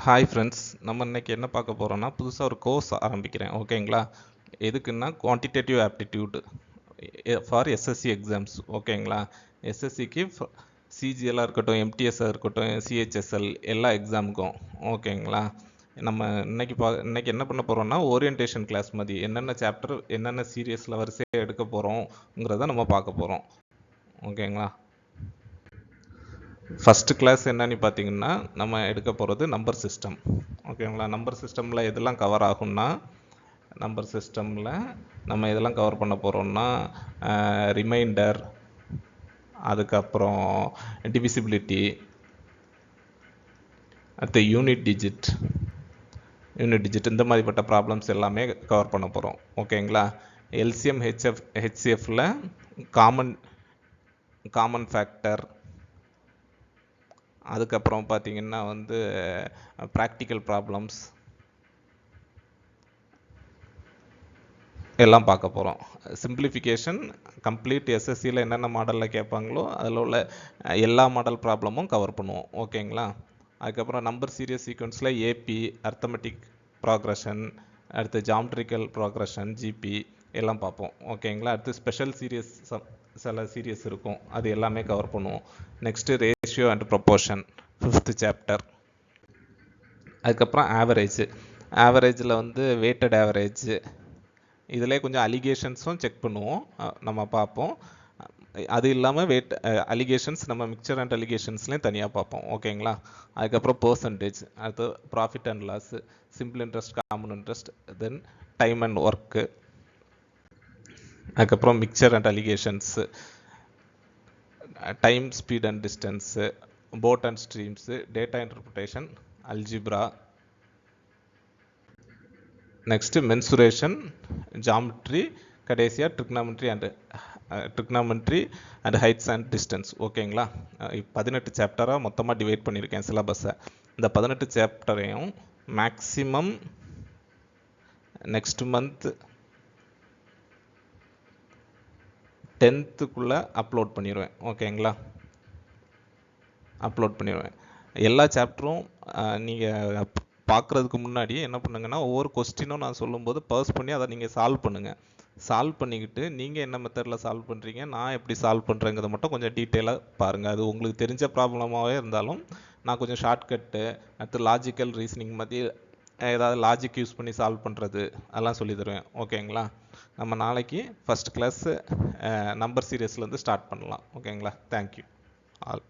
Hi friends, நம்ம இன்னைக்கு என்ன பார்க்க போகிறோம்னா புதுசாக ஒரு கோர்ஸ் ஆரம்பிக்கிறேன். ஓகேங்களா? எதுக்குன்னா quantitative aptitude for SSC exams. ஓகேங்களா? எஸ்எஸ்சிக்கு சிஜிஎல்லாக இருக்கட்டும், எம்டிஎஸ்ஸாக இருக்கட்டும், சிஹெச்எஸ்எல் எல்லா எக்ஸாமுக்கும். ஓகேங்களா? நம்ம இன்னைக்கு என்ன பண்ண போகிறோம்னா ஓரியன்டேஷன் கிளாஸ் மாதிரி என்னென்ன சாப்டர் என்னென்ன சீரியஸில் வரிசையாக எடுக்க போகிறோங்கிறத நம்ம பார்க்க போகிறோம். ஓகேங்களா? ஃபஸ்ட்டு கிளாஸ் என்னன்னு பார்த்தீங்கன்னா நம்ம எடுக்க போகிறது நம்பர் சிஸ்டம். ஓகேங்களா? நம்பர் சிஸ்டமில் எதெல்லாம் கவர் ஆகும்னா நம்பர் சிஸ்டமில் நம்ம எதெல்லாம் கவர் பண்ண போகிறோம்னா ரிமைண்டர், அதுக்கப்புறம் டிவிசிபிலிட்டி, அடுத்து யூனிட் டிஜிட் இந்த மாதிரிப்பட்ட ப்ராப்ளம்ஸ் எல்லாமே கவர் பண்ண போகிறோம். ஓகேங்களா? எல்சிஎம் ஹெச்சிஎஃப்பில் காமன் ஃபேக்டர், அதுக்கப்புறம் பார்த்தீங்கன்னா ப்ராக்டிக்கல் ப்ராப்ளம்ஸ் எல்லாம் பார்க்க போகிறோம். சிம்பிளிஃபிகேஷன் கம்ப்ளீட் எஸ்எஸ்சியில் என்னென்ன மாடலில் கேட்பாங்களோ அதில் உள்ள எல்லா மாடல் ப்ராப்ளமும் கவர் பண்ணுவோம். ஓகேங்களா? அதுக்கப்புறம் நம்பர் சீரியஸ் சீக்வன்ஸில் ஏபி, அர்த்தமெட்டிக் ப்ராக்ரஷன், அடுத்து ஜாமெட்ரிக்கல் ப்ராக்ரஷன், ஜிபி எல்லாம் பார்ப்போம். ஓகேங்களா? அடுத்து ஸ்பெஷல் சீரியஸ் சில சீரியஸ் இருக்கும், அது எல்லாமே கவர் பண்ணுவோம். Next ratio and proportion 5th chapter. அதுக்கப்புறம் ஆவரேஜில் வெயிட்டட் ஆவரேஜ், இதிலே கொஞ்சம் அலிகேஷன்ஸும் செக் பண்ணுவோம், நம்ம பார்ப்போம். அது இல்லாமல் அலிகேஷன்ஸ் நம்ம மிக்சர் அண்ட் அலிகேஷன்ஸ்லேயும் தனியாக பார்ப்போம். ஓகேங்களா? அதுக்கப்புறம் பர்சன்டேஜ், அடுத்து profit and loss, simple interest, common interest, then time and work, அதுக்கப்புறம் mixture and alligations, time, speed and distance, boat and streams, data interpretation, algebra, next mensuration, geometry, கடைசியாக trigonometry and heights and distance. ஓகேங்களா? 18 சாப்டராக மொத்தமாக divide பண்ணியிருக்கேன் சிலபஸை. இந்த 18 சாப்டரையும் maximum next month 10th upload பண்ணிடுவேன். ஓகேங்களா? எல்லா சாப்டரும் நீங்கள் பார்க்குறதுக்கு முன்னாடி என்ன பண்ணுங்கன்னா ஒவ்வொரு கொஸ்டினும் நான் சொல்லும்போது பர்ஸ் பண்ணி அதை நீங்கள் சால்வ் பண்ணிக்கிட்டு நீங்கள் என்ன மெத்தடில் சால்வ் பண்ணுறீங்க, நான் எப்படி சால்வ் பண்ணுறேங்கிறத மட்டும் கொஞ்சம் டீட்டெயிலாக பாருங்கள். அது உங்களுக்கு தெரிஞ்ச ப்ராப்ளமாகவே இருந்தாலும் நான் கொஞ்சம் ஷார்ட்கட்டு, அடுத்து லாஜிக்கல் ரீசனிங் மாதிரி ஏதாவது லாஜிக் யூஸ் பண்ணி சால்வ் பண்ணுறது அதெல்லாம் சொல்லி தருவேன். ஓகேங்களா? நம்ம நாளைக்கு ஃபஸ்ட் கிளாஸ் நம்பர் சீரியஸ்லேருந்து ஸ்டார்ட் பண்ணலாம். ஓகேங்களா? Thank you all.